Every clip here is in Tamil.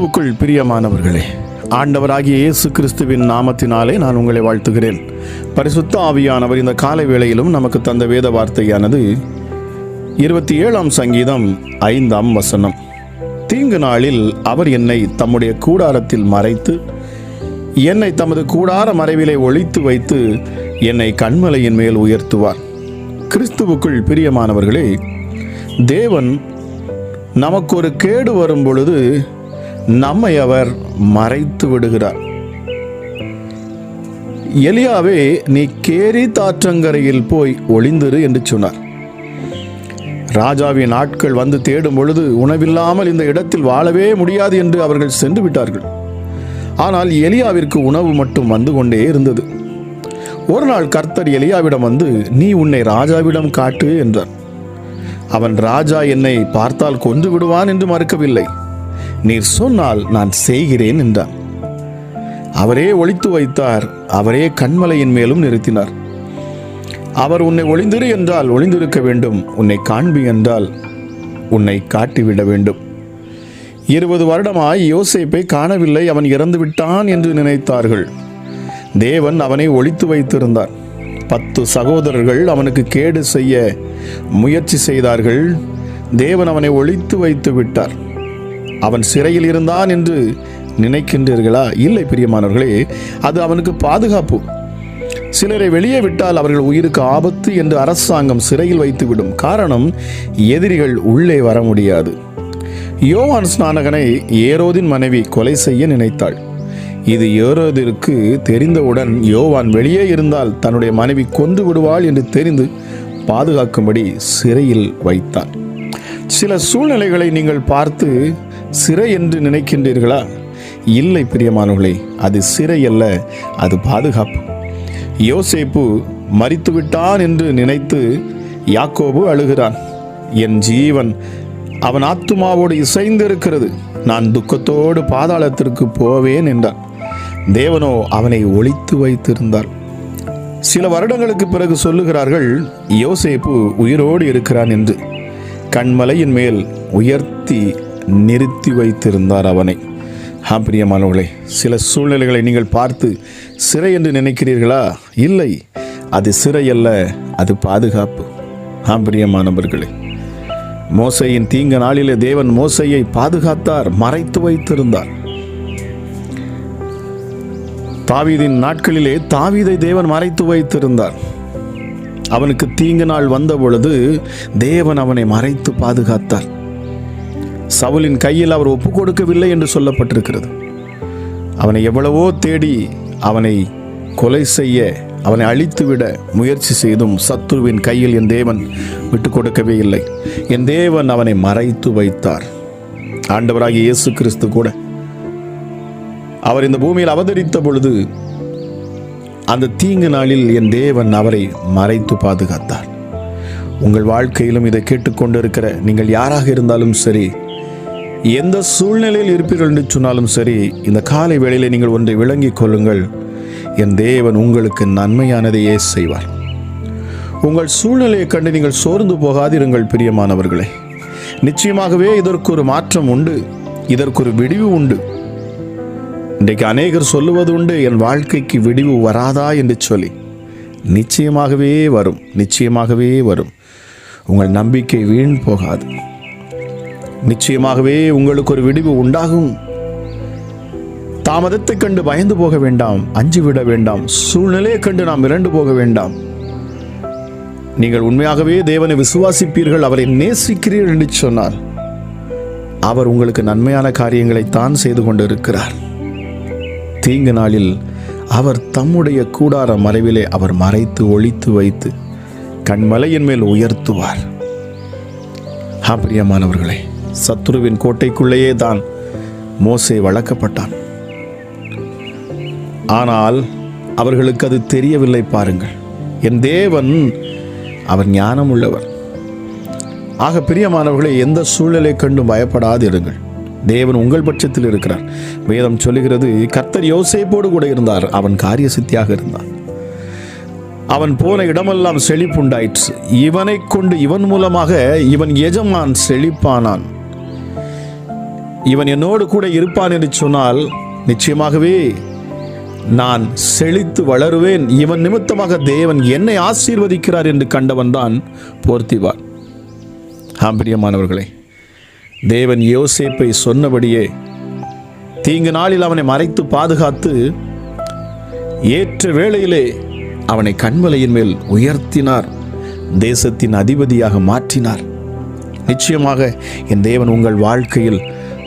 கிறிஸ்துவுக்குள் பிரியமானவர்களே, ஆண்டவராகிய இயேசு கிறிஸ்துவின் நாமத்தினாலே நான் உங்களை வாழ்த்துகிறேன். பரிசுத்த ஆவியானவர் இந்த காலை வேளையிலும் நமக்கு தந்த வேத வார்த்தையானது 27ஆம் சங்கீதம் 5ஆம் வசனம். தீங்கு நாளில் அவர் என்னை தம்முடைய கூடாரத்தில் மறைத்து, என்னை தமது கூடார மறைவிலே ஒளித்து வைத்து, என்னை கன்மலையின் மேல் உயர்த்துவார். கிறிஸ்துவுக்குள் பிரியமானவர்களே, தேவன் நமக்கு ஒரு கேடு வரும் பொழுது நம்மை அவர் மறைத்து விடுகிறார். எலியாவே, நீ கேரித் ஆற்றங்கரையில் போய் ஒளிந்திரு என்று சொன்னார். ராஜாவின் ஆட்கள் வந்து தேடும் பொழுது உணவில்லாமல் இந்த இடத்தில் வாழவே முடியாது என்று அவர்கள் சென்று விட்டார்கள். ஆனால் எலியாவிற்கு உணவு மட்டும் வந்து கொண்டே இருந்தது. ஒரு நாள் கர்த்தர் எலியாவிடம் வந்து, நீ உன்னை ராஜாவிடம் காட்டு என்றார். அவன், ராஜா என்னை பார்த்தால் கொன்று விடுவான் என்று மறுக்கவில்லை. நீர் சொன்னால் நான் செய்கிறேன் என்றான். அவரே ஒளித்து வைத்தார். அவரே கன்மலையின் மேலும் நிறுத்தினார். அவர் உன்னை ஒளிந்திரு என்றால் ஒளிந்திருக்க வேண்டும், உன்னை காண்பி என்றால் உன்னை காட்டிவிட வேண்டும். 20 வருடமாய் யோசேப்பை காணவில்லை, அவன் இறந்து விட்டான் என்று நினைத்தார்கள். தேவன் அவனை ஒளித்து வைத்திருந்தார். 10 சகோதரர்கள் அவனுக்கு கேடு செய்ய முயற்சி செய்தார்கள். தேவன் அவனை ஒளித்து வைத்து விட்டார். அவன் சிறையில் இருந்தான் என்று நினைக்கின்றீர்களா? இல்லை பிரியமானவர்களே, அது அவனுக்கு பாதுகாப்பு. சிலரை வெளியே விட்டால் அவர்கள் உயிருக்கு ஆபத்து என்று அரசாங்கம் சிறையில் வைத்துவிடும். காரணம், எதிரிகள் உள்ளே வர முடியாது. யோவான் ஸ்நானகனை ஏரோதின் மனைவி கொலை செய்ய நினைத்தாள். இது ஏரோதிற்கு தெரிந்தவுடன் யோவான் வெளியே இருந்தால் தன்னுடைய மனைவி கொன்று விடுவாள் என்று தெரிந்து பாதுகாக்கும்படி சிறையில் வைத்தான். சில சூழ்நிலைகளை நீங்கள் பார்த்து சிறை என்று நினைக்கின்றீர்களா? இல்லை பிரியமானவர்களே, அது சிறை அல்ல, அது பாதுகாப்பு. யோசேப்பு மரித்துவிட்டான் என்று நினைத்து யாக்கோபு அழுகிறான். என் ஜீவன் அவன் ஆத்துமாவோடு இசைந்திருக்கிறது, நான் துக்கத்தோடு பாதாளத்திற்கு போவேன் என்றான். தேவனோ அவனை ஒளித்து வைத்திருந்தார். சில வருடங்களுக்கு பிறகு சொல்லுகிறார்கள், யோசேப்பு உயிரோடு இருக்கிறான் என்று. கன்மலையின் மேல் உயர்த்தி நிறுத்தி வைத்திருந்தார் அவனை. பிரியமானவர்களே, சில சூழ்நிலைகளை நீங்கள் பார்த்து சிறை என்று நினைக்கிறீர்களா? இல்லை, அது சிறை அல்ல, அது பாதுகாப்பு. பிரியமானவர்களே, மோசேயின் தீங்கு நாளிலே தேவன் மோசேயை பாதுகாத்தார், மறைத்து வைத்திருந்தார். தாவீதின் நாட்களிலே தாவீதை தேவன் மறைத்து வைத்திருந்தார். அவனுக்கு தீங்கு நாள் வந்த பொழுது தேவன் அவனை மறைத்து பாதுகாத்தார். சவுலின் கையில் அவர் ஒப்புக் கொடுக்கவில்லை என்று சொல்லப்பட்டிருக்கிறது. அவனை எவ்வளவோ தேடி அவனை கொலை செய்ய, அவனை அழித்துவிட முயற்சி செய்தும் சத்துருவின் கையில் என் தேவன் விட்டு கொடுக்கவே இல்லை. என் தேவன் அவனை மறைத்து வைத்தார். ஆண்டவராகிய இயேசு கிறிஸ்து கூட அவர் இந்த பூமியில் அவதரித்த பொழுது அந்த தீங்கு நாளில் என் தேவன் அவரை மறைத்து பாதுகாத்தார். உங்கள் வாழ்க்கையிலும் இதை கேட்டுக்கொண்டிருக்கிற நீங்கள் யாராக இருந்தாலும் சரி, எந்த சூழ்நிலையில் இருப்பீர்கள் என்று சொன்னாலும் சரி, இந்த காலை வேளையிலே நீங்கள் ஒன்றை விளங்கிக் கொள்ளுங்கள், என் தேவன் உங்களுக்கு நன்மையானதையே செய்வார். உங்கள் சூழ்நிலையை கண்டு நீங்கள் சோர்ந்து போகாதிருங்கள் பிரியமானவர்களே. நிச்சயமாகவே இதற்கு ஒரு மாற்றம் உண்டு, இதற்கு ஒரு விடிவு உண்டு. இன்றைக்கு அநேகர் சொல்லுவது உண்டு, என் வாழ்க்கைக்கு விடிவு வராதா என்று சொல்லி. நிச்சயமாகவே வரும், நிச்சயமாகவே வரும். உங்கள் நம்பிக்கை வீண் போகாது. நிச்சயமாகவே உங்களுக்கு ஒரு விடிவு உண்டாகும். தாமதத்தை கண்டு பயந்து போக வேண்டாம், அஞ்சு விட வேண்டாம், சூழ்நிலையை கண்டு நாம் மிரண்டு போக வேண்டாம். நீங்கள் உண்மையாகவே தேவனை விசுவாசிப்பீர்கள், அவரை நேசிக்கிறீர்கள் என்று சொன்னால் அவர் உங்களுக்கு நன்மையான காரியங்களை தான் செய்து கொண்டு இருக்கிறார். தீங்கு நாளில் அவர் தம்முடைய கூடார மறைவிலே அவர் மறைத்து ஒளித்து வைத்து கன்மலையின் மேல் உயர்த்துவார். பிரியமானவர்களே, சத்துருவின் கோட்டைக்குள்ளேயே தான் மோசே வளர்க்கப்பட்டான். ஆனால் அவர்களுக்கு அது தெரியவில்லை. பாருங்கள், என் தேவன் அவர் ஞானம் உள்ளவர். பிரியமானவர்களே, எந்த சூழ்நிலை கண்டும் பயப்படாது இருங்கள். தேவன் உங்கள் பட்சத்தில் இருக்கிறார். வேதம் சொல்லுகிறது, கர்த்தர் யோசேப்போடு கூட இருந்தார், அவன் காரிய சித்தியாக இருந்தான். அவன் போன இடமெல்லாம் செழிப்புண்டாயிற்று. இவனை கொண்டு, இவன் மூலமாக இவன் எஜமான் செழிப்பானான். இவன் என்னோடு கூட இருப்பான் என்று சொன்னால் நிச்சயமாகவே நான் செழித்து வளருவேன், இவன் நிமித்தமாக தேவன் என்னை ஆசீர்வதிக்கிறார் என்று கண்டவன் தான் போர்த்திவான். பிரியமானவர்களே, தேவன் யோசேப்பை சொன்னபடியே தீங்கு நாளில் அவனை மறைத்து பாதுகாத்து ஏற்ற வேளையிலே அவனை கண்மலையின் மேல் உயர்த்தினார், தேசத்தின் அதிபதியாக மாற்றினார். நிச்சயமாக என் தேவன் உங்கள் வாழ்க்கையில்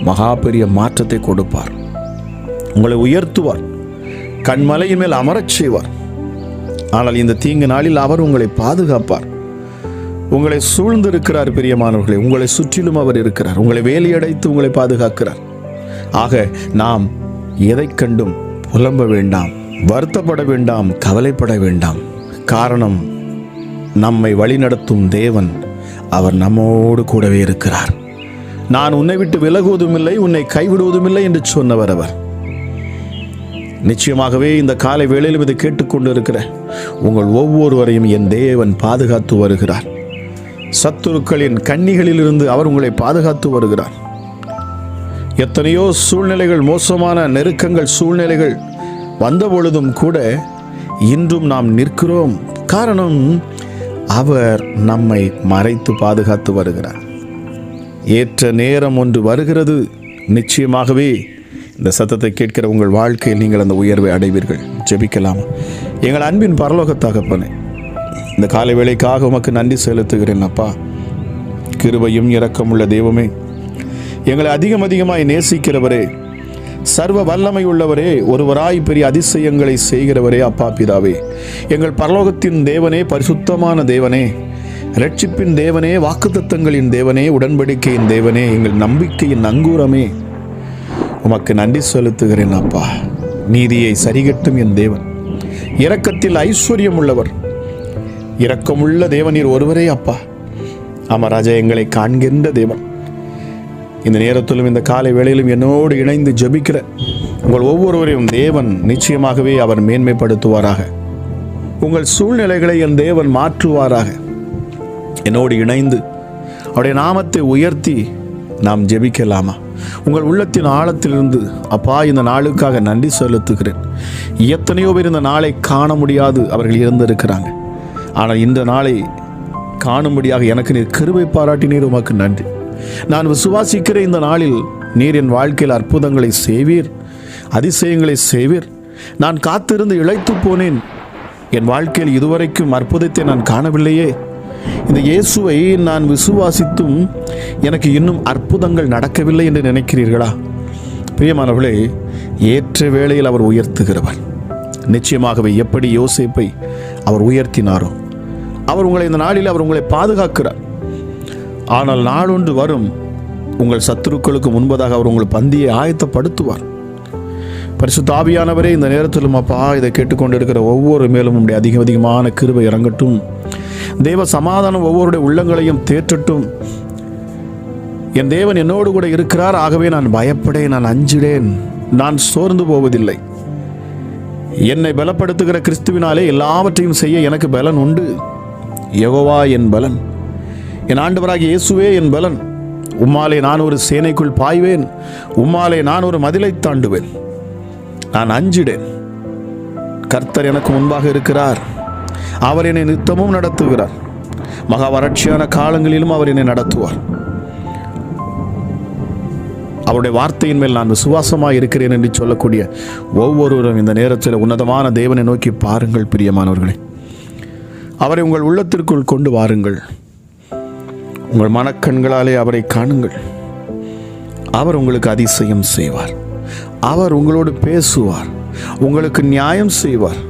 மகா பெரிய மாற்றத்தை கொடுப்பார். உங்களை உயர்த்துவார், கண்மலையின் மேல் அமரச் செய்வார். ஆனால் இந்த தீங்கு நாளில் அவர் உங்களை பாதுகாப்பார். உங்களை சூழ்ந்திருக்கிறார் பிரியமானவர்களே, உங்களை சுற்றிலும் அவர் இருக்கிறார். உங்களை வேலியடைத்து உங்களை பாதுகாக்கிறார். ஆக நாம் எதை கண்டும் புலம்ப வேண்டாம், வருத்தப்பட வேண்டாம், கவலைப்பட வேண்டாம். காரணம், நம்மை வழிநடத்தும் தேவன் அவர் நம்மோடு கூடவே இருக்கிறார். நான் உன்னை விட்டு விலகுவதும் இல்லை, உன்னை கைவிடுவதும் இல்லை என்று சொன்னவர் அவர். நிச்சயமாகவே இந்த காலை வேளையிலும் இதை கேட்டுக்கொண்டு இருக்கிற உங்கள் ஒவ்வொருவரையும் என் தேவன் பாதுகாத்து வருகிறார். சத்துருக்களின் கண்ணிகளிலிருந்து அவர் உங்களை பாதுகாத்து வருகிறார். எத்தனையோ சூழ்நிலைகள், மோசமான நெருக்கங்கள், சூழ்நிலைகள் வந்த பொழுதும் கூட இன்றும் நாம் நிற்கிறோம். காரணம், அவர் நம்மை மறைத்து பாதுகாத்து வருகிறார். ஏற்ற நேரம் ஒன்று வருகிறது. நிச்சயமாகவே இந்த சத்தத்தை கேட்கிற உங்கள் வாழ்க்கையில் நீங்கள் அந்த உயர்வை அடைவீர்கள். ஜெபிக்கலாம். எங்கள் அன்பின் பரலோக தகப்பனே, இந்த காலை வேளைக்காக உமக்கு நன்றி செலுத்துகிறேன் அப்பா. கிருபையும் இரக்கமுள்ள தெய்வமே, எங்களை அதிகமாய் நேசிக்கிறவரே, சர்வ வல்லமை உள்ளவரே, ஒருவராய் பெரிய அதிசயங்களை செய்கிறவரே அப்பா பிதாவே, எங்கள் பரலோகத்தின் தேவனே, பரிசுத்தமான தேவனே, இரட்சிப்பின் தேவனே, வாக்குத்தத்தங்களின் தேவனே, உடன்படிக்கையின் தேவனே, எங்கள் நம்பிக்கையின் அங்கூரமே, உமக்கு நன்றி செலுத்துகிறேன் அப்பா. நீதியை சரிகட்டும் என் தேவன், இரக்கத்தில் ஐஸ்வர்யம் உள்ளவர், இரக்கமுள்ள தேவனீர் ஒருவரே அப்பா. அமராஜா, எங்களை காண்கின்ற தேவன், இந்த நேரத்திலும் இந்த காலை வேளையிலும் என்னோடு இணைந்து ஜெபிக்கிற உங்கள் ஒவ்வொருவரையும் தேவன் நிச்சயமாகவே அவர் மேன்மைப்படுத்துவாராக. உங்கள் சூழ்நிலைகளை என் தேவன் மாற்றுவாராக. என்னோடு இணைந்து அவருடைய நாமத்தை உயர்த்தி நாம் ஜெபிக்கலாமா? உங்கள் உள்ளத்தின் ஆழத்திலிருந்து அப்பா, இந்த நாளுக்காக நன்றி செலுத்துகிறேன். எத்தனையோ பேர் இந்த நாளை காண முடியாது அவர்கள் இருந்திருக்கிறாங்க. ஆனால் இந்த நாளை காணும்படியாக எனக்கு நீர் கிருபை பாராட்டினீர், உமக்கு நன்றி. நான் விசுவாசிக்கிற இந்த நாளில் நீர் என் வாழ்க்கையில் அற்புதங்களை செய்வீர், அதிசயங்களை செய்வீர். நான் காத்திருந்து இளைத்து போனேன். என் வாழ்க்கையில் இதுவரைக்கும் அற்புதத்தை நான் காணவில்லையே. இந்த இயேசுவை நான் விசுவாசித்தும் எனக்கு இன்னும் அற்புதங்கள் நடக்கவில்லை என்று நினைக்கிறீர்களா? பிரியமானவர்களே, ஏற்ற வேளையில் அவர் உயர்த்துகிறவர். நிச்சயமாகவே எப்படி யோசேப்பை அவர் உயர்த்தினாரோ, அவர் உங்களை இந்த நாளில் அவர் உங்களை பாதுகாக்கிறார். ஆனால் நாளொன்று வரும், உங்கள் சத்துருக்களுக்கு முன்பதாக அவர் உங்கள் பந்தியை ஆயத்தப்படுத்துவார். பரிசுத்த ஆவியானவரே, இந்த நேரத்திலும் அப்பா இதை கேட்டுக்கொண்டிருக்கிற ஒவ்வொரு மேலும் உடைய அதிகமான கிருபை இறங்கட்டும். தேவ சமாதானம் ஒவ்வொருடைய உள்ளங்களையும் தேற்றட்டும். என் தேவன் என்னோடு கூட இருக்கிறார். ஆகவே நான் பயப்படேன், நான் அஞ்சிடேன், நான் சோர்ந்து போவதில்லை. என்னை பலப்படுத்துகிற கிறிஸ்துவினாலே எல்லாவற்றையும் செய்ய எனக்கு பலன் உண்டு. யெகோவா என் பலன், என் ஆண்டவராகிய இயேசுவே என் பலன். உம்மாலே நான் ஒரு சேனைக்குள் பாய்வேன், உம்மாலே நான் ஒரு மதிலை தாண்டுவேன். நான் அஞ்சிடேன். கர்த்தர் எனக்கு முன்பாக இருக்கிறார். அவர் என்னை நித்தமும் நடத்துகிறார். மகா வறட்சியான காலங்களிலும் அவர் என்னை நடத்துவார். அவருடைய வார்த்தையின் மேல் நான் விசுவாசமாக இருக்கிறேன் என்று சொல்லக்கூடிய ஒவ்வொருவரும் இந்த நேரத்தில் உன்னதமான தேவனை நோக்கி பாருங்கள். பிரியமானவர்களே, அவரை உங்கள் உள்ளத்திற்குள் கொண்டு வாருங்கள். உங்கள் மனக்கண்களாலே அவரை காணுங்கள். அவர் உங்களுக்கு அதிசயம் செய்வார். அவர் உங்களோடு பேசுவார், உங்களுக்கு நியாயம் செய்வார்.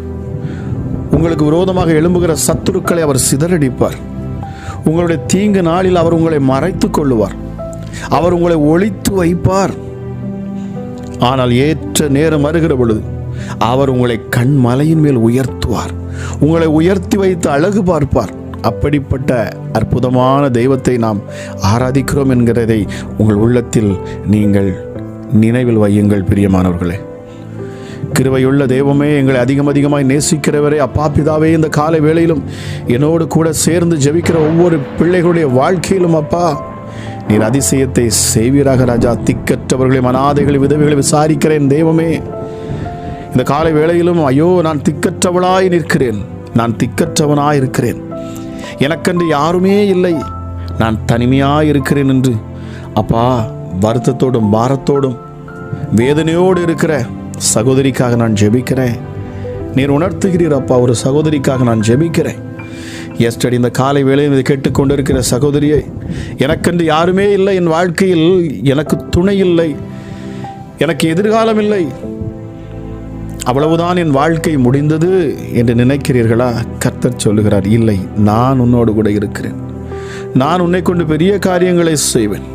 உங்களுக்கு விரோதமாக எழும்புகிற சத்துருக்களை அவர் சிதறடிப்பார். உங்களுடைய தீங்கு நாளில் அவர் உங்களை மறைத்து கொள்ளுவார். அவர் உங்களை ஒளித்து வைப்பார். ஆனால் ஏற்ற நேரம் வருகிற பொழுது அவர் உங்களை கண்மலையின் மேல் உயர்த்துவார். உங்களை உயர்த்தி வைத்து அழகு பார்ப்பார். அப்படிப்பட்ட அற்புதமான தெய்வத்தை நாம் ஆராதிக்கிறோம் என்கிறதை உங்கள் உள்ளத்தில் நீங்கள் நினைவில் வையுங்கள். பிரியமானவர்களே, கிருபையுள்ள தெய்வமே, எங்களை அதிகமாய் நேசிக்கிறவரே, அப்பா பிதாவே, இந்த காலை வேளையிலும் என்னோடு கூட சேர்ந்து ஜெபிக்கிற ஒவ்வொரு பிள்ளைகளுடைய வாழ்க்கையிலும் அப்பா நீர் அதிசயத்தை செய்வீராக ராஜா. திக்கற்றவர்களையும் அனாதைகளையும் விதவைகளை விசாரிக்கிறேன் தெய்வமே. இந்த காலை வேளையிலும் ஐயோ நான் திக்கற்றவளாய் நிற்கிறேன், நான் திக்கற்றவனாய் இருக்கிறேன், எனக்கென்று யாருமே இல்லை, நான் தனிமையாய் இருக்கிறேன் என்று அப்பா வருத்தத்தோடும் பாரத்தோடும் வேதனையோடு இருக்கிற சகோதரிக்காக நான் ஜெபிக்கிறேன். நீர் உணர்த்துகிறீர் அப்பா. ஒரு சகோதரிக்காக நான் ஜெபிக்கிறேன். எஸ்டடி இந்த காலை வேளையில் இதை கேட்டுக்கொண்டிருக்கிற சகோதரியை, எனக்கென்று யாருமே இல்லை, என் வாழ்க்கையில் எனக்கு துணை இல்லை, எனக்கு எதிர்காலம் இல்லை, அவ்வளவுதான் என் வாழ்க்கை முடிந்தது என்று நினைக்கிறீர்களா? கர்த்தர் சொல்லுகிறார், இல்லை, நான் உன்னோடு கூட இருக்கிறேன். நான் உன்னை கொண்டு பெரிய காரியங்களை செய்வேன்.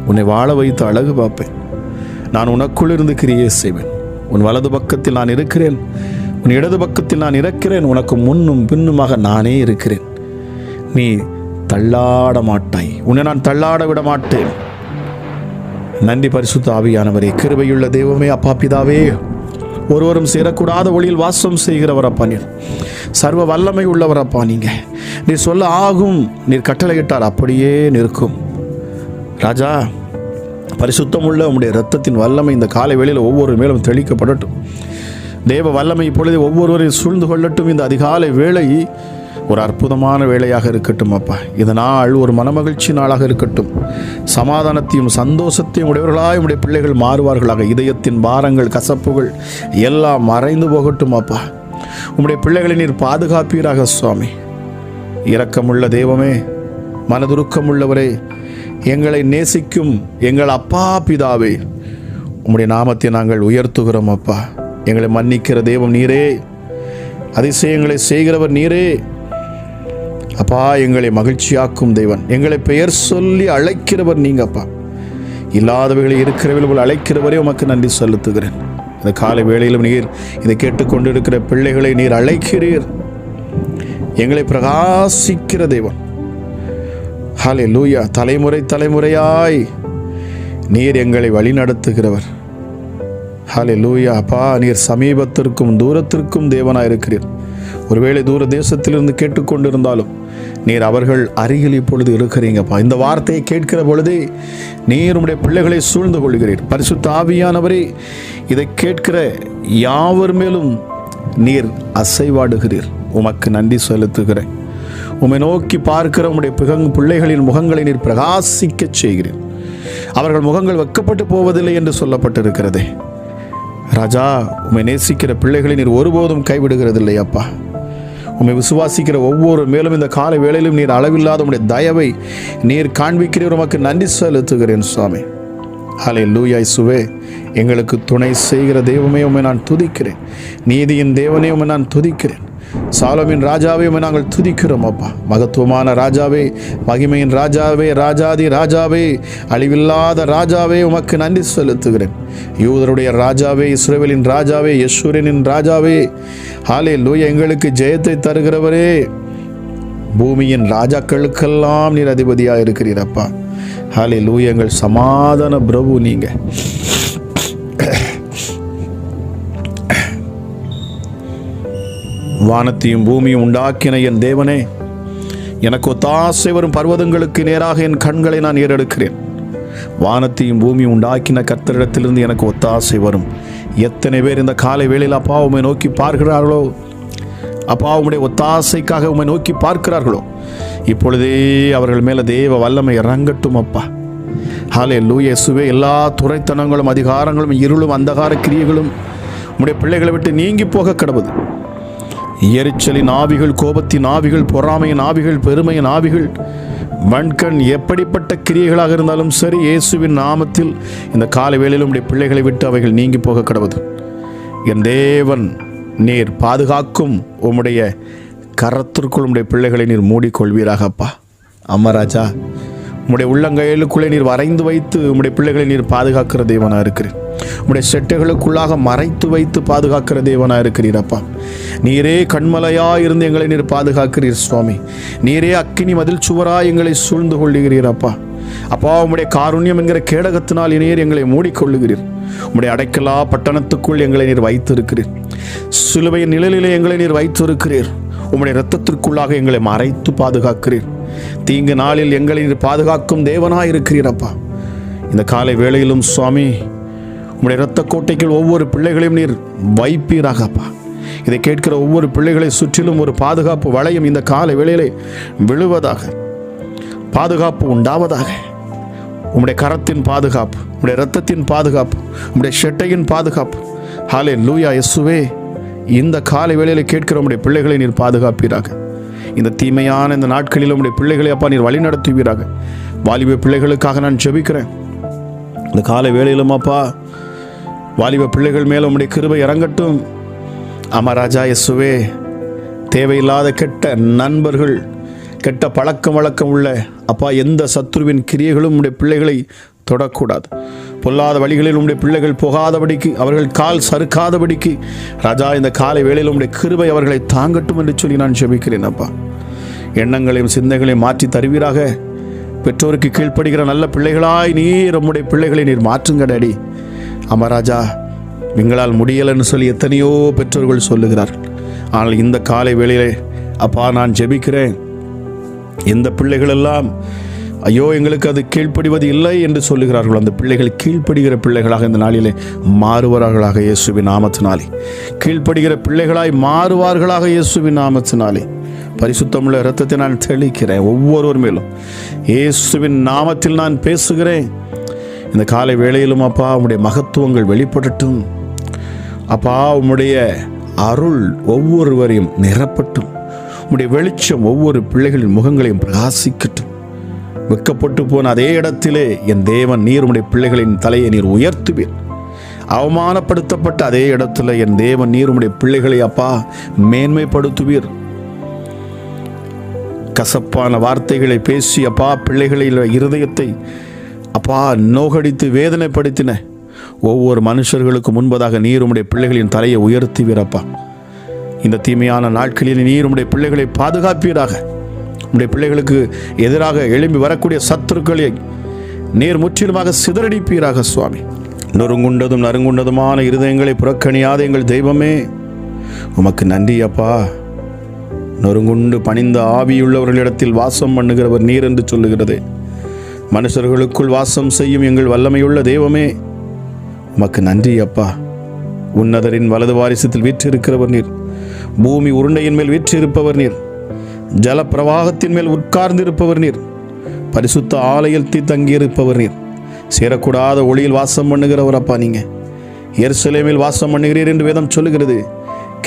உன்னை வாழ வைத்து அழகு பார்ப்பேன். நான் உனக்குள் இருந்து கிரியை செய்வேன். உன் வலது பக்கத்தில் நான் இருக்கிறேன், உன் இடது பக்கத்தில் நான் இருக்கிறேன். உனக்கு முன்னும் பின்னுமாக நானே இருக்கிறேன். நீ தள்ளாட மாட்டாய். உன்னை நான் தள்ளாட விட மாட்டேன். நன்றி பரிசுத்த ஆவியானவரே, கிருபையுள்ள தெய்வமே, அப்பா பிதாவே, ஒருவரும் சேரக்கூடாத ஒளியில் வாசம் செய்கிறவர் அப்பா நீர். சர்வ வல்லமை உள்ளவர் அப்பா. நீர் சொல்ல ஆகும், நீர் கட்டளையிட்டார் அப்படியே நிற்கும். ராஜா, பரிசுத்தம் உள்ள உம்முடைய இரத்தத்தின் வல்லமை இந்த காலை வேளையில் ஒவ்வொரு மேலும் தெளிக்கப்படட்டும். தேவ வல்லமை இப்பொழுது ஒவ்வொருவரையும் சூழ்ந்து கொள்ளட்டும். இந்த அதிகாலை வேளை ஒரு அற்புதமான வேளையாக இருக்கட்டும் அப்பா. இந்த நாள் ஒரு மனமகிழ்ச்சி நாளாக இருக்கட்டும். சமாதானத்தையும் சந்தோஷத்தையும் உடையவர்களாய் உடைய பிள்ளைகள் மாறுவார்களாக. இதயத்தின் பாரங்கள் கசப்புகள் எல்லாம் மறைந்து போகட்டும் அப்பா. உம்முடைய பிள்ளைகளை நீர் பாதுகாப்பீராக சுவாமி. இரக்கமுள்ள தெய்வமே, மனதுருக்கமுள்ளவரே, எங்களை நேசிக்கும் எங்கள் அப்பா பிதாவே, உம்முடைய நாமத்தை நாங்கள் உயர்த்துகிறோம் அப்பா. எங்களை மன்னிக்கிற தெய்வம் நீரே, அதிசயங்களை செய்கிறவர் நீரே அப்பா. எங்களை மகிழ்ச்சியாக்கும் தெய்வன், எங்களை பெயர் சொல்லி அழைக்கிறவர் நீங்க அப்பா. இல்லாதவைகளை இருக்கிறவர்கள் அழைக்கிறவரே உமக்கு நன்றி செலுத்துகிறேன். இந்த காலை வேளையிலும் நீர் இதை கேட்டுக்கொண்டிருக்கிற பிள்ளைகளை நீர் அழைக்கிறீர். எங்களை பிரகாசிக்கிற தெய்வன். ஹல்லேலூயா. தலைமுறை தலைமுறையாய் நீர் எங்களை வழி நடத்துகிறவர். ஹல்லேலூயா. அப்பா, நீர் சமீபத்திற்கும் தூரத்திற்கும் தேவனாய் இருக்கிறீர். ஒருவேளை தூர தேசத்திலிருந்து கேட்டுக்கொண்டிருந்தாலும் நீர் அவர்கள் அருகில் இப்பொழுது இருக்கிறீங்கப்பா. இந்த வார்த்தையை கேட்கிற பொழுதே நீர் உம்முடைய பிள்ளைகளை சூழ்ந்து கொள்கிறீர். பரிசுத்த ஆவியானவரே, இதை கேட்கிற யாவர் மேலும் நீர் அசைவாடுகிறீர். உமக்கு நன்றி செலுத்துகிறேன். உம்மை நோக்கி பார்க்கிற உம்முடைய பிள்ளைகளின் முகங்களை நீர் பிரகாசிக்க செய்கிறீர். அவர்கள் முகங்கள் வெட்கப்பட்டு போவதில்லை என்று சொல்லப்பட்டிருக்கிறதே. ராஜா, உம்மை நேசிக்கிற பிள்ளைகளை நீர் ஒருபோதும் கைவிடுகிறதில்லை அப்பா. உம்மை விசுவாசிக்கிற ஒவ்வொரு மேலும் இந்த காலை வேளையிலும் நீர் அளவில்லாத உம்முடைய தயவை நீர் காண்பிக்கிறீர். உமக்கு நன்றி செலுத்துகிறேன் சுவாமி. ஹல்லேலூயா. இயேசுவே, எங்களுக்கு துணை செய்கிற தெய்வமே உம்மை நான் துதிக்கிறேன். நீதியின் தேவனே உம்மை நான் துதிக்கிறேன். சாலோமின் ராஜாவே உம்மை நாங்கள் துதிக்கிறோம் அப்பா. மகத்துவமான ராஜாவே, மகிமையின் ராஜாவே, ராஜாதி ராஜாவே, அழிவில்லாத ராஜாவே, உமக்கு நன்றி செலுத்துகிறேன். யூதருடைய ராஜாவே, இஸ்ரவேலின் ராஜாவே, யெஷூரின் ராஜாவே, ஹல்லேலூயா. எங்களுக்கு ஜெயத்தை தருகிறவரே, பூமியின் ராஜாக்களுக்கெல்லாம் நீர் அதிபதியாக இருக்கிறீர் அப்பா. ஹல்லேலூயா. எங்கள் சமாதான பிரபு நீங்க. வானத்தையும் பூமியும் உண்டாக்கின என் தேவனே, எனக்கு ஒத்தாசை வரும் பர்வதங்களுக்கு நேராக என் கண்களை நான் ஏறெடுக்கிறேன். வானத்தையும் பூமியும் உண்டாக்கின கர்த்தரிடத்திலிருந்து எனக்கு ஒத்தாசை வரும். எத்தனை பேர் இந்த காலை வேளையில் அப்பா உம்மை நோக்கி பார்க்கிறார்களோ, அப்பா உம்முடைய ஒத்தாசைக்காக உம்மை நோக்கி பார்க்கிறார்களோ, இப்பொழுதே அவர்கள் மேலே தேவ வல்லமை இறங்கட்டும் அப்பா. ஹல்லேலூயா. இயேசுவே, எல்லா துரைத்தனங்களும் அதிகாரங்களும் இருளும் அந்தகார கிரியைகளும் உம்முடைய பிள்ளைகளை விட்டு நீங்கி போக கடவுது. எரிச்சலின் ஆவிகள், கோபத்தின் ஆவிகள், பொறாமையின் ஆவிகள், பெருமையின் ஆவிகள், வன்கண் எப்படிப்பட்ட கிரியைகளாக இருந்தாலும் சரி, இயேசுவின் நாமத்தில் இந்த காலை வேளையிலும் உம்முடைய பிள்ளைகளை விட்டு அவைகள் நீங்கி போக கடவுது. என் தேவன், நீர் பாதுகாக்கும் உம்முடைய கரத்திற்குள் உம்முடைய பிள்ளைகளை நீர் மூடிக்கொள்வீராக அப்பா. அம்மராஜா, உம்முடைய உள்ளங்கையிலுக்குள்ளே நீர் வரைந்து வைத்து உம்முடைய பிள்ளைகளை நீர் பாதுகாக்கிற தேவனாக இருக்கிறீர். உம்முடைய செட்டைகளுக்குள்ளாக மறைத்து வைத்து பாதுகாக்கிற தேவனாக இருக்கிறீர் அப்பா. நீரே கண்மலையாய் இருந்து எங்களை நீர் பாதுகாக்கிறீர் சுவாமி. நீரே அக்கினி மதில் சுவராய் எங்களை சூழ்ந்து கொள்ளுகிறீர் அப்பா. அப்பா, உம்முடைய காருண்யம் என்கிற கேடகத்தினால் நீர் எங்களை மூடிக்கொள்ளுகிறீர். உம்முடைய அடைக்கலா பட்டணத்துக்குள் எங்களை நீர் வைத்திருக்கிறீர். சிலுவையின் நிழலிலே எங்களை நீர் வைத்திருக்கிறீர். உம்முடைய இரத்தத்திற்குள்ளாக எங்களை மறைத்து பாதுகாக்கிறீர். தீங்கு நாளில் எங்களை நீர் பாதுகாக்கும் தேவனாய் இருக்கிறீரப்பா. இந்த காலை வேளையிலும் சுவாமி உம்முடைய இரத்த கோட்டைக்குள் ஒவ்வொரு பிள்ளைகளையும் நீர் வைப்பீராகப்பா. இதை கேட்கிற ஒவ்வொரு பிள்ளைகளை சுற்றிலும் ஒரு பாதுகாப்பு வளையம் இந்த காலை வேளையிலே விழுவதாக, பாதுகாப்பு உண்டாவதாக. உம்முடைய கரத்தின் பாதுகாப்பு, உம்முடைய இரத்தத்தின் பாதுகாப்பு, உம்முடைய ஷெட்டையின் பாதுகாப்பு. ஹல்லேலூயா இயேசுவே, இந்த காலை வேளையிலே கேட்கிற உம்முடைய பிள்ளைகளை நீர் பாதுகாப்பீராக. இந்த தீமையான இந்த நாட்களில் உம்முடைய பிள்ளைகளை அப்பா நீர் வழி நடத்துவீராக. வாலிப பிள்ளைகளுக்காக நான் ஜெபிக்கிறேன். இந்த காலை வேளையிலும் அப்பா வாலிப பிள்ளைகள் மேலே உம்முடைய கிருபை இறங்கட்டும். ராஜா இயேசுவே, தேவையில்லாத கெட்ட நண்பர்கள், கெட்ட பழக்கம் வழக்கம் உள்ள அப்பா எந்த சத்துருவின் கிரியைகளும் உம்முடைய பிள்ளைகளை தொடக்கூடாது. பொல்லாத வழிகளில் உம்முடைய பிள்ளைகள் போகாதபடிக்கு, அவர்கள் கால் சறுக்காதபடிக்கு ராஜா இந்த காலை வேளையில் உம்முடைய கிருபை அவர்களை தாங்கட்டும் என்று சொல்லி நான் ஜெபிக்கிறேன் அப்பா. எண்ணங்களையும் சிந்தைகளையும் மாற்றி தருவீராக. பெற்றோருக்கு கீழ்ப்படுகிற நல்ல பிள்ளைகளாய் நீர் உம்முடைய பிள்ளைகளை நீர் மாற்றுங்க டாடி. ராஜா, எங்களால் முடியலைன்னு சொல்லி எத்தனையோ பெற்றோர்கள் சொல்லுகிறார்கள். ஆனால் இந்த காலை வேளையிலே அப்பா நான் ஜெபிக்கிறேன், எந்த பிள்ளைகள் எல்லாம் ஐயோ எங்களுக்கு அது கீழ்ப்படிவது இல்லை என்று சொல்லுகிறார்கள், அந்த பிள்ளைகள் கீழ்ப்படுகிற பிள்ளைகளாக இந்த நாளிலே மாறுவார்களாக இயேசுவின் நாமத்தினாலே. கீழ்ப்படுகிற பிள்ளைகளாய் மாறுவார்களாக இயேசுவின் நாமத்தினாலே. பரிசுத்தமுள்ள இரத்தத்தை நான் தெளிக்கிறேன் ஒவ்வொருவர் மேலும். இயேசுவின் நாமத்தில் நான் பேசுகிறேன். இந்த காலை வேளையிலும் அப்பா உம்முடைய மகத்துவங்கள் வெளிப்படட்டும் அப்பா. உம்முடைய அருள் ஒவ்வொருவரையும் நிரப்பட்டும். உம்முடைய வெளிச்சம் ஒவ்வொரு பிள்ளைகளின் முகங்களையும் பிரகாசிக்கட்டும். வெக்கப்பட்டு போன அதே இடத்திலே என் தேவன் நீர் உம்முடைய பிள்ளைகளின் தலையை நீர் உயர்த்துவீர். அவமானப்படுத்தப்பட்ட அதே இடத்துல என் தேவன் நீர் உம்முடைய பிள்ளைகளை அப்பா மேன்மைப்படுத்துவீர். கசப்பான வார்த்தைகளை பேசி அப்பா பிள்ளைகளின் இருதயத்தை அப்பா நோகடித்து வேதனைப்படுத்தின ஒவ்வொரு மனுஷர்களுக்கு முன்பதாக நீர் உம்முடைய பிள்ளைகளின் தலையை உயர்த்துவீரப்பா. இந்த தீமையான நாட்களில் நீர் உம்முடைய பிள்ளைகளை பாதுகாப்பீராக. உம்முடைய பிள்ளைகளுக்கு எதிராக எழும்பி வரக்கூடிய சத்துருக்களை நீர் முற்றிலுமாக சிதறடிப்பீராக சுவாமி. நொறுங்குண்டதும் நறுங்குண்டதுமான இருதயங்களை புறக்கணியாத எங்கள் தெய்வமே உமக்கு நன்றி அப்பா. நொறுங்குண்டு பணிந்த ஆவியுள்ளவர்களிடத்தில் வாசம் பண்ணுகிறவர் நீர் என்று சொல்லுகிறது. மனுஷர்களுக்குள் வாசம் செய்யும் எங்கள் வல்லமையுள்ள தெய்வமே உமக்கு நன்றி அப்பா. உன்னதரின் வலது வாரிசத்தில் வீற்றிருக்கிறவர் நீர். பூமி உருண்டையின் மேல் வீற்றிருப்பவர் நீர். ஜல பிரவாகத்தின் மேல் உட்கார்ந்திருப்பவர் நீர். பரிசுத்த ஆலயத்தில் தங்கியிருப்பவர் நீர். சேரக்கூடாத ஒளியில் வாசம் பண்ணுகிறவர் அப்பா. நீங்க எருசலேமில் வாசம் பண்ணுகிறீர் என்று வேதம் சொல்லுகிறது.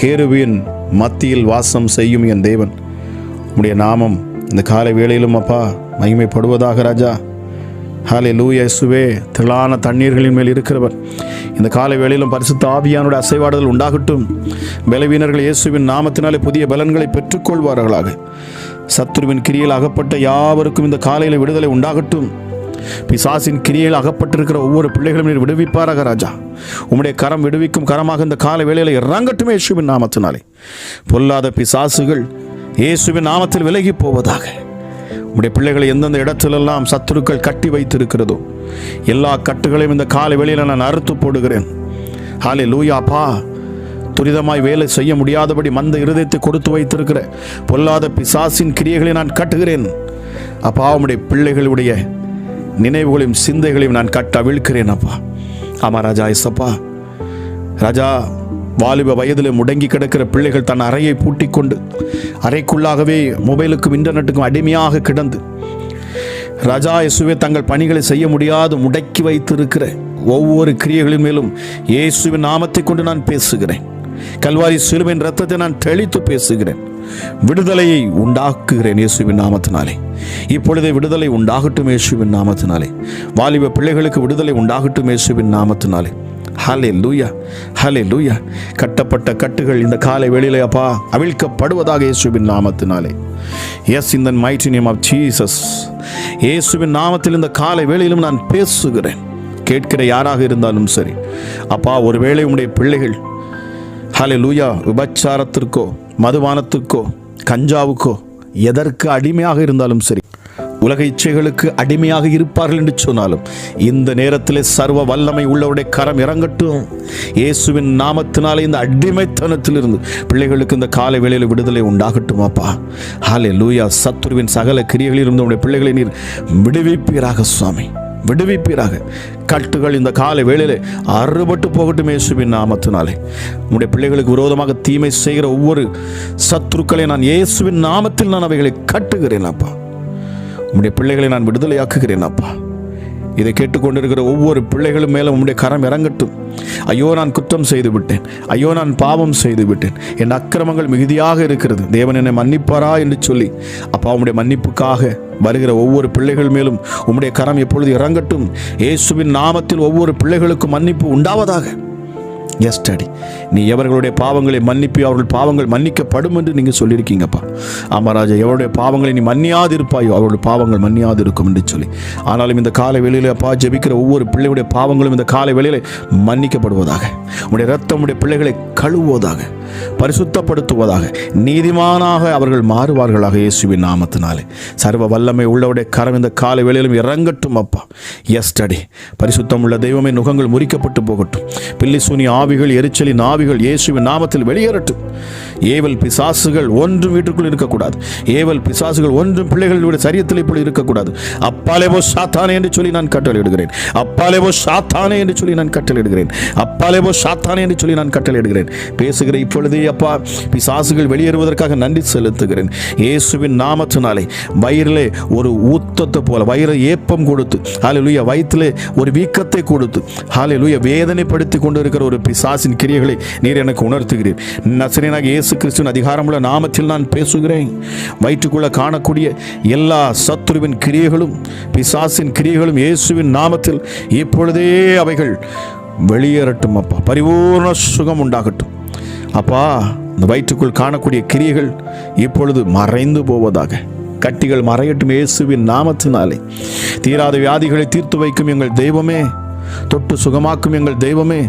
கேருவின் மத்தியில் வாசம் செய்யும் என் தேவன் உம்முடைய நாமம் இந்த காலை வேளையிலும் அப்பா மகிமைப்படுவதாக ராஜா. ஹல்லேலூயா இயேசுவே, திரளான தண்ணீர்களின் மேல் இருக்கிறவர் இந்த காலை வேளையிலும் பரிசுத்த ஆவியானுடைய அசைவாடுதல் உண்டாகட்டும். பலவீனர்கள் இயேசுவின் நாமத்தினாலே புதிய பலன்களை பெற்றுக்கொள்வார்களாக. சத்துருவின் கிரியில் அகப்பட்ட யாவருக்கும் இந்த காலையில் விடுதலை உண்டாகட்டும். பிசாசின் கிரியில் அகப்பட்டிருக்கிற ஒவ்வொரு பிள்ளைகளும் நீர் விடுவிப்பாராக ராஜா. உம்முடைய கரம் விடுவிக்கும் கரமாக இந்த காலை வேளையில் இறங்கட்டும் இயேசுவின் நாமத்தினாலே. பொல்லாத பிசாசுகள் இயேசுவின் நாமத்தில் விலகி போவதாக. உம்முடைய பிள்ளைகளை எந்தெந்த இடத்திலெல்லாம் சத்துருக்கள் கட்டி வைத்திருக்கிறதோ எல்லா கட்டுகளையும் இந்த காலை வேளையில் நான் அறுத்து போடுகிறேன். ஹல்லேலூயா அப்பா. துரிதமாய் வேலை செய்ய முடியாதபடி மந்த இருதயத்தை கொடுத்து வைத்திருக்கிற பொல்லாத பிசாசின் கிரியைகளை நான் கட்டுகிறேன் அப்பா. உம்முடைய பிள்ளைகளுடைய நினைவுகளையும் சிந்தைகளையும் நான் கட்ட அவிழ்க்கிறேன் அப்பா. ராஜா இசப்பா. ராஜா, வாலிப வயதில் முடங்கி கிடக்கிற பிள்ளைகள் தன் அறையை பூட்டிக் கொண்டு அறைக்குள்ளாகவே மொபைலுக்கும் இன்டர்நெட்டுக்கும் அடிமையாக கிடந்து ராஜா இயேசுவே தங்கள் பணிகளை செய்ய முடியாது முடக்கி வைத்திருக்கிற ஒவ்வொரு கிரியைகளின் மேலும் இயேசுவின் நாமத்தை கொண்டு நான் பேசுகிறேன். கல்வாரி சிலுவையின் இரத்தத்தை நான் தெளித்து பேசுகிறேன். விடுதலையை உண்டாக்குகிறேன் இயேசுவின் நாமத்தினாலே. இப்பொழுதே விடுதலை உண்டாகட்டும் இயேசுவின் நாமத்தினாலே. வாலிப பிள்ளைகளுக்கு விடுதலை உண்டாகட்டும் இயேசுவின் நாமத்தினாலே. ஹல்லேலூயா, ஹல்லேலூயா. கட்டப்பட்ட கட்டுகள் இந்த காலை வேளையிலே அப்பா அவிழ்க்கப்படுவதாக இயேசுவின் நாமத்தினாலே. Yes, in the mighty name of Jesus. இயேசுவின் நாமத்தில் இந்த காலை வேளையிலும் நான் பேசுகிறேன். கேட்கிற யாராக இருந்தாலும் சரி அப்பா, ஒருவேளை உம்முடைய பிள்ளைகள் ஹல்லேலூயா விபச்சாரத்திற்கோ மதுபானத்துக்கோ கஞ்சாவுக்கோ எதற்கு அடிமையாக இருந்தாலும் சரி உலக இச்சைகளுக்கு அடிமையாக இருப்பார்கள் என்று சொன்னாலும் இந்த நேரத்தில் சர்வ வல்லமை உள்ளவருடைய கரம் இறங்கட்டும். இயேசுவின் நாமத்தினாலே இந்த அடிமைத்தனத்திலிருந்து பிள்ளைகளுக்கு இந்த காலை வேளையில் விடுதலை உண்டாகட்டும் அப்பா. ஹல்லேலூயா. சத்துருவின் சகல கிரியைகளிலிருந்து உடைய பிள்ளைகளை நீர் விடுவிப்பீராக சுவாமி, விடுவிப்பீராக. கட்டுகள் இந்த காலை வேளையிலே அறுபட்டு போகட்டும் இயேசுவின் நாமத்தினாலே. உம்முடைய பிள்ளைகளுக்கு விரோதமாக தீமை செய்கிற ஒவ்வொரு சத்துருக்களை நான் இயேசுவின் நாமத்தில் நான் அவைகளை கட்டுகிறேன் அப்பா. உம்முடைய பிள்ளைகளை நான் விடுதலையாக்குகிறேன் அப்பா. இதை கேட்டுக்கொண்டிருக்கிற ஒவ்வொரு பிள்ளைகளும் மேலும் உம்முடைய கரம் இறங்கட்டும். ஐயோ, நான் குற்றம் செய்து விட்டேன், ஐயோ நான் பாவம் செய்து விட்டேன், என் அக்கிரமங்கள் மிகுதியாக இருக்கிறது, தேவன் என்னை மன்னிப்பாரா என்று சொல்லி அப்பா உம்முடைய மன்னிப்புக்காக வருகிற ஒவ்வொரு பிள்ளைகள் மேலும் உம்முடைய கரம் எப்பொழுது இறங்கட்டும். இயேசுவின் நாமத்தில் ஒவ்வொரு பிள்ளைகளுக்கும் மன்னிப்பு உண்டாவதாக. எஸ் டாடி, நீ எவர்களுடைய பாவங்களை மன்னிப்பி அவர்கள் பாவங்கள் மன்னிக்கப்படும் என்று நீங்கள் சொல்லியிருக்கீங்கப்பா. ஆமாராஜா, எவருடைய பாவங்களை நீ மன்னியாது இருப்பாயோ அவருடைய பாவங்கள் மன்னியாது இருக்கும் என்று சொல்லி, ஆனாலும் இந்த காலை வேளையிலே அப்பா ஜெபிக்கிற ஒவ்வொரு பிள்ளைகளுடைய பாவங்களும் இந்த காலை வேளையிலே மன்னிக்கப்படுவதாக. உடைய ரத்தம் உடைய பிள்ளைகளை கழுவுவதாக, பரிசுத்தப்படுத்துவதாக, நீதிமானாக அவர்கள் மாறுவார்களாக இயேசுவின் நாமத்தினாலே. சர்வ வல்லமை உள்ளவருடைய கரம் இந்த காலை வேளையிலும் இறங்கட்டும் அப்பா. எஸ் டாடி, பரிசுத்தம் உள்ள தெய்வமே, நுகங்கள் முறிக்கப்பட்டு போகட்டும். பில்லி சூனி ஆவிகள், எரிச்சலின் ஆவிகள் இயேசுவின் நாமத்தில் வெளியேறட்டும். ஏவல் பிசாசுகள் ஒன்றும் வீட்டுக்குள் இருக்கக்கூடாது. ஏவல் பிசாசுகள் ஒன்றும் பிள்ளைகளுடைய சரீரத்தில் இப்படி இருக்கக்கூடாது. அப்பாலேவோ சாத்தானே என்று சொல்லி நான் கட்டளையிடுகிறேன். அப்பாலேவோ சாத்தானே என்று சொல்லி நான் கட்டளையிடுகிறேன். அப்பாலேவோ சாத்தானே என்று சொல்லி நான் கட்டளையிடுகிறேன். பேசுகிற இப்பொழுதே அப்பா பிசாசுகள் வெளியேறுவதற்காக நன்றி செலுத்துகிறேன். இயேசுவின் நாமத்தினாலே வயிறிலே ஒரு ஊத்தத்தை போல வயிறு ஏப்பம் கொடுத்து, ஹல்லேலூயா, வயிற்றிலே ஒரு வீக்கத்தை கொடுத்து, ஹல்லேலூயா, வேதனைப்படுத்தி கொண்டு இருக்கிற ஒரு பிசாசின் கிரியைகளை நீர் எனக்கு உணர்த்துகிறீர். நசரேயனாகிய இயேசு கிறிஸ்துவின் அதிகாரமுள்ள நாமத்தில் நான் பேசுகிறேன். வயிற்றுக்குள்ள காணக்கூடிய எல்லா சத்துருவின் கிரியைகளும் பிசாசின் கிரியைகளும் இயேசுவின் நாமத்தில் இப்பொழுதே அவைகள் வெளியேறட்டும் அப்பா. பரிபூர்ண சுகம் உண்டாகட்டும் அப்பா. இந்த வயிற்றுக்குள் காணக்கூடிய கிரியைகள் இப்பொழுது மறைந்து போவதாக. கட்டிகள் மறையட்டும் இயேசுவின் நாமத்தினாலே. தீராத வியாதிகளை தீர்த்து வைக்கும் எங்கள் தெய்வமே, தொட்டு சுகமாக்கும் எங்கள் தெய்வமே,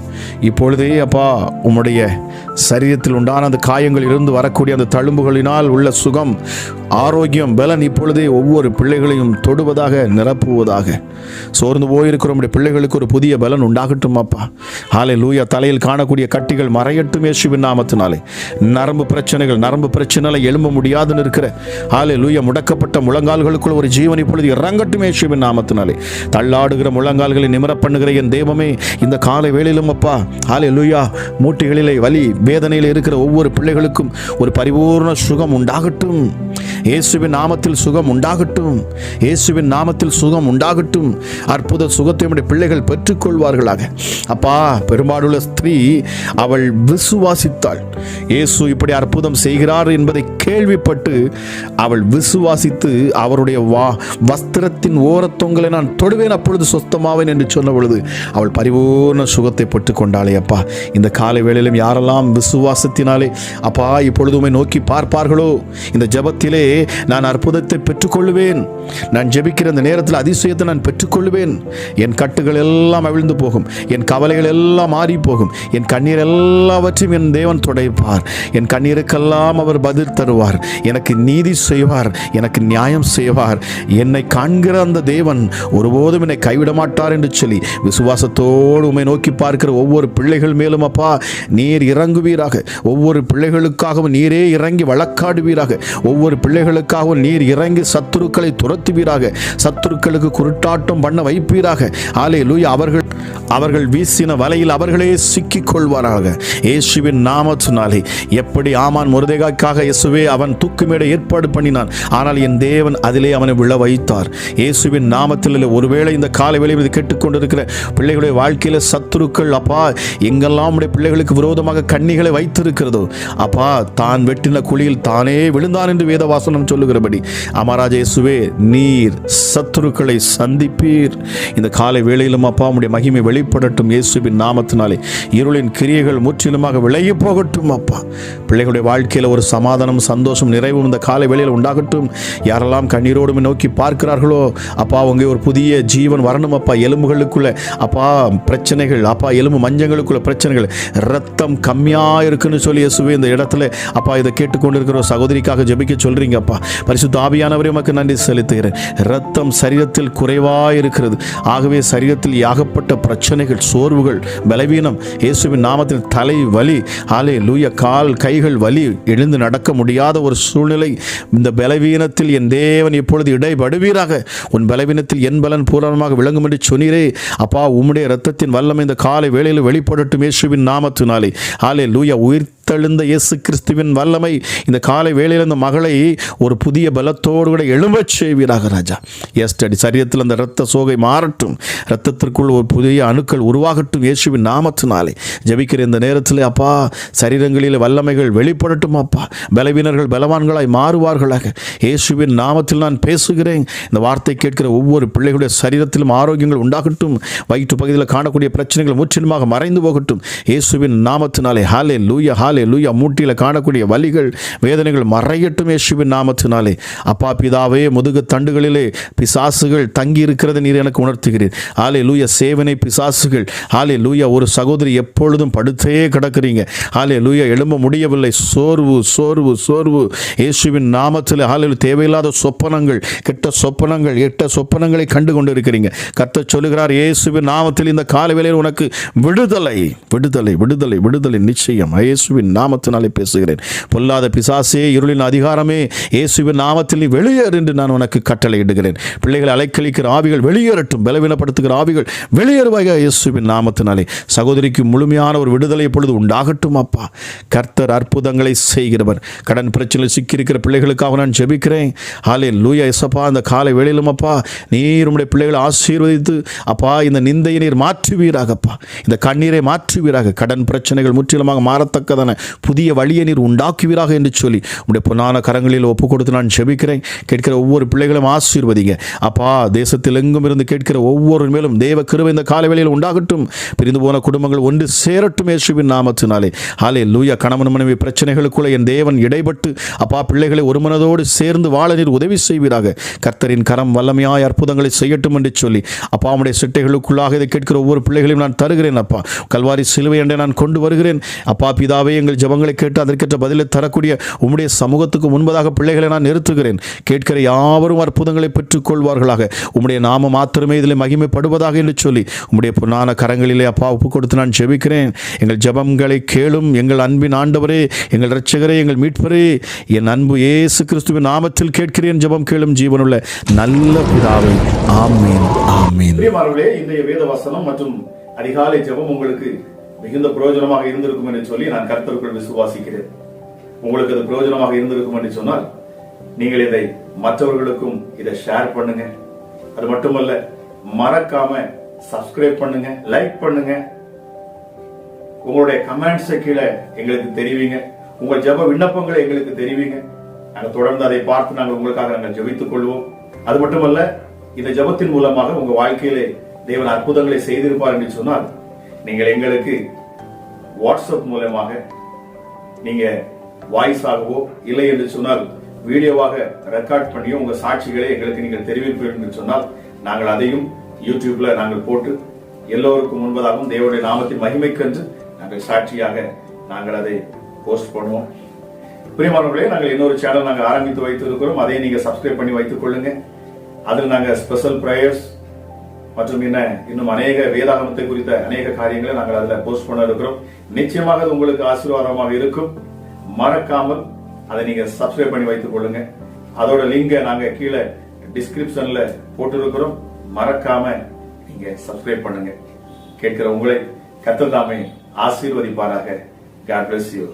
இப்பொழுதே அப்பா உம்முடைய சரீரத்தில் உண்டான அந்த காயங்கள் இருந்து வரக்கூடிய அந்த தழும்புகளினால் உள்ள சுகம், ஆரோக்கியம், பலன் இப்பொழுதே ஒவ்வொரு பிள்ளைகளையும் தொடுவதாக, நிரப்புவதாக. சோர்ந்து போயிருக்கிற நம்முடைய பிள்ளைகளுக்கு ஒரு புதிய பலன் உண்டாகட்டும் அப்பா. ஹல்லேலூயா. தலையில் காணக்கூடிய கட்டிகள் மறையட்டும் இயேசுவின் நாமத்தினாலே. நரம்பு பிரச்சனைகளை எழும்ப முடியாதுன்னு இருக்கிற ஹல்லேலூயா முடக்கப்பட்ட முழங்கால்களுக்குள் ஒரு ஜீவன் இப்பொழுது இறங்கட்டும் இயேசுவின் நாமத்தினாலே. தள்ளாடுகிற முழங்கால்களை நிமிர பண்ணுகிற என் தெய்வமே, இந்த காலை வேளையிலும் அப்பா ஹல்லேலூயா மூட்டிகளிலே வலி வேதனையில் இருக்கிற ஒவ்வொரு பிள்ளைகளுக்கும் ஒரு பரிபூர்ண சுகம் உண்டாகட்டும். இயேசுவின் நாமத்தில் சுகம் உண்டாகட்டும். இயேசுவின் நாமத்தில் சுகம் உண்டாகட்டும். அற்புத சுகத்தை நம்முடைய பிள்ளைகள் பெற்றுக்கொள்வார்களாக அப்பா. பெரும்பாலுள்ள ஸ்திரீ அவள் விசுவாசித்தாள். இயேசு இப்படி அற்புதம் செய்கிறார் என்பதை கேள்விப்பட்டு அவள் விசுவாசித்து அவருடைய வஸ்திரத்தின் ஓரத்தொங்கலை நான் தொடுவேன் அப்பொழுது சொஸ்தமாவேன் என்று சொன்ன பொழுது அவள் பரிபூர்ண சுகத்தை பெற்றுக்கொண்டாளே அப்பா. இந்த காலை வேளையிலும் யாரெல்லாம் விசுவாசத்தினாலே அப்பா இப்பொழுதுமே நோக்கி பார்ப்பார்களோ, இந்த ஜெபத்திலே நான் அற்புதத்தை பெற்றுக்கொள்வேன், நான் ஜெபிக்கிற இந்த நேரத்தில் அதிசயத்தை நான் பெற்றுக்கொள்வேன், என் கட்டுகள் எல்லாம் அவிழ்ந்து போகும், என் கவலைகள் எல்லாம் மாறி போகும், என் கண்ணீர் எல்லாவற்றையும் என் தேவன் துடைப்பார், என் கண்ணீருக்கெல்லாம் அவர் பதில் தருவார், எனக்கு நீதி செய்வார், எனக்கு நியாயம் செய்வார், என்னை காண்கிற அந்த தேவன் ஒருபோதும் என்னை கைவிட மாட்டார் என்று சொல்லி விசுவாசத்தோடு உம்மை நோக்கி பார்க்கிற ஒவ்வொரு பிள்ளைகள் மேலும் அப்பா நீர் இறங்குவீராக. ஒவ்வொரு பிள்ளைகளுக்காகவும் நீரே இறங்கி வழக்காடுவீராக. ஒவ்வொரு பிள்ளைகளுக்காகவும் நீர் இறங்கி சத்துருக்களை துரத்துவீராக. சத்துருக்களுக்கு குருட்டாட்டம் பண்ண வைப்பீராக. ஹல்லேலூயா. அவர்கள் வீசின வலையில் அவர்களே சிக்கிக் கொள்வாராக இயேசுவின் நாமத்தினாலே. எப்படி ஆமான் மொர்தெகாய்க்காக இயேசுவே அவன் தூக்குமேடை ஏற்பாடு பண்ணினான், ஆனால் என் தேவன் அதிலே அவனை விழ வைத்தார். இயேசுவின் நாமத்தில் ஒருவேளை இந்த காலை வேளையில் கேட்டுக்கொண்டிருக்கிற பிள்ளைகளுடைய வாழ்க்கையில சத்துருக்கள் அப்பா எங்கெல்லாம் உடைய பிள்ளைகளுக்கு விரோதமாக கண்ணிகளை வைத்திருக்கிறதோ அப்பா, தான் வெட்டின குழியில் தானே விழுந்தான் என்று வேதவாசனம் சொல்லுகிறபடி அமராஜ இயேசுவே நீர் சத்துருக்களை சந்திப்பீர். இந்த காலை வேளையிலும் அப்பா உடைய மகிமை வெளிப்படட்டும் இயேசுவின் நாமத்தினாலே. இருளின் கிரியைகள் முற்றிலுமாக விலகி போகட்டும் அப்பா. பிள்ளைகளுடைய வாழ்க்கையில் ஒரு சமாதானம், சந்தோஷம், நிறைவும் இந்த காலை வேளையில் உண்டாகட்டும். யாரெல்லாம் கண்ணீரோடு நோக்கி பார்க்கிறார்களோ அப்பா, அவங்க ஒரு புதிய ஜீவன் வரணும் அப்பா. எலும்புகளுக்குள்ள அப்பா பிரச்சனைகள், அப்பா எலும்பு மஞ்சங்களுக்குள்ள பிரச்சனைகள், ரத்தம் கம்மியாக இருக்குன்னு சொல்லி இயேசுவே இந்த இடத்துல அப்பா இதை கேட்டுக்கொண்டிருக்கிற ஒரு சகோதரிக்காக ஜெபிக்க சொல்றீங்க அப்பா. பரிசுத்த ஆவியானவரே உமக்கு நன்றி செலுத்துகிறேன். ரத்தம் சரீரத்தில் குறைவாக இருக்கிறது. ஆகவே சரீரத்தில் யாகப்பட்ட பிரச்சனைகள், சோர்வுகள், பலவீனம், இயேசுவின் நாமத்தில் தலை வலி, ஹல்லேலூயா, கால் கைகள் வலி, எழுந்து நடக்க முடியாத ஒரு சூழ்நிலை, இந்த பலவீனத்தில் என் தேவன் இப்பொழுது இடைபடுவீராக. உன் பலவீனத்தில் என் பலன் பூரணமாக விளங்கும் என்று சொன்னீரே அப்பா. உம்முடைய இரத்தத்தின் வல்லமை இந்த காலை வேளையில் வெளிப்படட்டும் இயேசுவின் நாமத்தினாலே. ஹல்லேலூயா. உயிர்த்தெழுந்த இயேசு கிறிஸ்துவின் வல்லமை இந்த காலை வேளையில் இந்த மகளை ஒரு புதிய பலத்தோடு கூட எழும்பச் செய்வீராக ராஜா. எஸ்டடி சரீரத்தில் அந்த இரத்த சோகை மாறட்டும். இரத்தத்திற்குள் ஒரு புதிய அணுக்கள் உருவாகட்டும் இயேசுவின் நாமத்தினாலே. ஜெபிக்கிற இந்த நேரத்தில் அப்பா சரீரங்களில் வல்லமைகள் வெளிப்படட்டும் அப்பா. பலவீனர்கள் பலவான்களாய் மாறுவார்களாக இயேசுவின் நாமத்தில் நான் பேசுகிறேன். இந்த வார்த்தை கேட்கிற ஒவ்வொரு பிள்ளைகளுடைய சரீரத்திலும் ஆரோக்கியங்கள் உண்டாகட்டும். வயிற்று பகுதியில் காணக்கூடிய பிரச்சனைகள் முற்றிலுமாக மறைந்து போகட்டும் இயேசுவின் நாமத்தினாலே. ஹல்லேலூயா, ஹல்லேலூயா. மூட்டியில் காணக்கூடிய வலிகள், வேதனைகள் மறையட்டும் இயேசுவின் நாமத்தினாலே. அப்பா பிதாவே, முதுகு தண்டுகளிலே பிசாசுகள் தங்கி இருக்கிறது நீர் எனக்கு உணர்த்துகிறீர். ஹல்லேலூயா. சேவனை பிசாசுகள், ஹல்லேலூயா. ஒரு சகோதரி எப்பொழுதும் படுத்தே கிடக்கிறீங்க, ஹல்லேலூயா, எழும்ப முடியவில்லை. சோர்வு சோர்வு சோர்வு இயேசுவின் நாமத்தில். ஹல்லேலூயா. தேவையில்லாத சொப்பனங்கள், கெட்ட சொப்பனங்கள், எட்ட சொப்பனங்களை கண்டு கொண்டு இருக்கிறீங்க. கர்த்தர் சொல்லுகிறார் இயேசுவின் நாமத்தில் இந்த காலை வேளையில் உனக்கு விடுதலை, விடுதலை, விடுதலை, விடுதலை நிச்சயம். இயேசுவின் நாமத்தினாலே பேசுகிறேன். பொல்லாத பிசாசே, இருளின் அதிகாரமே, இயேசுவின் நாமத்தில் நீ வெளியேறு என்று நான் உனக்கு கட்டளை இடுகிறேன். பிள்ளைகளை அலைக்கழிக்கிற ஆவிகள் வெளியேறட்டும். பலவீனப்படுத்துகிற ஆவிகள் வெளியேறுவாயாக இயேசுவின் நாமத்தினாலே. சகோதரிக்கு முழுமையான ஒரு விடுதலை இப்பொழுது உண்டாகட்டும் அப்பா. கர்த்தர் அற்புதங்களை செய்கிறவர். கடன் பிரச்சனையில் சிக்கியிருக்கிற பிள்ளைகளுக்காக நான் ஜெபிக்கிறேன். ஹல்லேலூயா. இயேசப்பா இந்த காலை வேளையிலும் அப்பா நீர் உம்முடைய பிள்ளைகளை ஆசீர்வதித்து அப்பா இந்த நிந்தையை நீர் மாற்றுவீராகப்பா. இந்த கண்ணீரை மாற்றுவீராக. கடன் பிரச்சனைகள் முற்றிலுமாக மாறத்தக்கதான புதிய வழியை நீர் உண்டாக்குவீராக என்று சொல்லி உம்முடைய பொன்னான கரங்களில் ஒப்பு கொடுத்து நான் ஜெபிக்கிறேன். கேட்கிற ஒவ்வொரு பிள்ளைகளும் ஆசீர்வதிங்க அப்பா. தேசத்தில் எங்கும் இருந்து கேட்கிற ஒவ்வொரு மேலும் தேவ கிருபை இந்த காலை வேளையில் உண்டாகட்டும். பிரிந்து போன குடும்பங்கள் ஒன்று சேரட்டும் இயேசுவின் நாமத்தினாலே. ஹல்லேலூயா. கணவன் மனைவி பிரச்சனைகளுக்குள்ள என் தேவன் இடைப்பட்டு அப்பா பிள்ளைகளை ஒரு மனதோடு சேர்ந்து வாழ நீர் உதவி செய்வீராக. கர்த்தரின் கரம் வல்லமையாய் அற்புதங்களை செய்யட்டும் என்று சொல்லி அப்பா உம்முடைய சிட்டைகளுக்குள்ளாக இதை கேட்கிற ஒவ்வொரு பிள்ளைகளையும் நான் தருகிறேன் அப்பா. கல்வாரி சிலுவை என்றே நான் கொண்டு வருகிறேன் அப்பா. பிதாவே, எங்கள் ஜெபங்களை கேட்டு அதற்கேற்ற பதிலை தரக்கூடிய உம்முடைய சமூகத்துக்கு முன்பதாக பிள்ளைகளை நான் நிறுத்துகிறேன். கேட்கிற யாவரும் அற்புதங்களை பெற்றுக் கொள்வார்களாக. உம்முடைய நாம மாத்திரமே இதில் மகிமைப்படுவதாக என்று சொல்லி உம்முடைய பொன்னான கரங்களிலே அப்பா ஒப்பு கொடுத்து நான் ஜெபிக்கிறேன். எங்கள் ஜெபங்களை கேளும் எங்கள் அன்பின் ஆண்டவரே, எங்கள் இரட்சகரே, எங்கள் மீட்பரே. என் அன்பு இயேசு கிறிஸ்துவின் நாமத்தில் கேட்கிறேன். ஜெபம் கேளும் ஜீவனுள்ள நல்ல பிதாவே. ஆமென், ஆமென். பிரியமானவர்களே, இன்றைய வேத வசனம் மற்றும் அதிகாலை ஜெபம் உங்களுக்கு மிகுந்த பிரயோஜனமாக இருந்திருக்கும் என்று சொல்லி நான் கர்த்தருக்குள் விசுவாசிக்கிறேன். உங்களுக்கு அது பிரயோஜனமாக இருந்திருக்கும் என்று சொன்னால் நீங்கள் இதை மற்றவர்களுக்கும் இதை ஷேர் பண்ணுங்க. அது மட்டுமல்ல, மறக்காம சப்ஸ்கிரைப் பண்ணுங்க, லைக் பண்ணுங்க. உங்களுடைய கமெண்ட்ஸை கீழே எங்களுக்கு தெரிவிங்க. உங்கள் ஜெப விண்ணப்பங்களை எங்களுக்கு தெரிவிங்க. நாங்கள் தொடர்ந்து அதை பார்த்து நாங்கள் உங்களுக்காக நாங்கள் ஜெபித்துக் கொள்வோம். அது மட்டுமல்ல, இந்த ஜெபத்தின் மூலமாக உங்க வாழ்க்கையிலே தேவன் அற்புதங்களை செய்திருப்பார் என்று சொன்னால் நீங்கள் எங்களுக்கு வாட்ஸ்அப் மூலமாக நீங்க வாய்ஸ் ஆகவோ இல்லை என்று சொன்னால் வீடியோவாக ரெக்கார்ட் பண்ணியோ உங்க சாட்சிகளை எங்களுக்கு நீங்கள் தெரிவிப்பீர்கள் என்று சொன்னால் நாங்கள் அதையும் யூடியூப்ல நாங்கள் போட்டு எல்லோருக்கும் முன்பதாகவும் தேவனுடைய நாமத்தின் மகிமைக்கென்று நாங்கள் சாட்சியாக நாங்கள் அதை போஸ்ட் பண்ணுவோம். பிரியமானவர்களே, நாங்கள் இன்னொரு சேனல் நாங்கள் ஆரம்பித்து வைத்திருக்கிறோம். அதை நீங்க சப்ஸ்கிரைப் பண்ணி வைத்துக் கொள்ளுங்க. அதில் நாங்கள் ஸ்பெஷல் பிரேயர்ஸ் மற்றும் இன்னும் அநேக வேதாகமத்தை குறித்த அநேக காரியங்களை நாங்கள் அதில் போஸ்ட் பண்ண இருக்கிறோம். நிச்சயமாக அது உங்களுக்கு ஆசீர்வாதமாக இருக்கும். மறக்காமல் அதை நீங்க சப்ஸ்கிரைப் பண்ணி வைத்துக் கொள்ளுங்க. அதோட லிங்கை நாங்க கீழே டிஸ்கிரிப்ஷன்ல போட்டிருக்கிறோம். மறக்காம நீங்க சப்ஸ்கிரைப் பண்ணுங்க. கேட்கிற உங்களை கர்த்தர் தாமே ஆசீர்வதிப்பாராக. God bless you.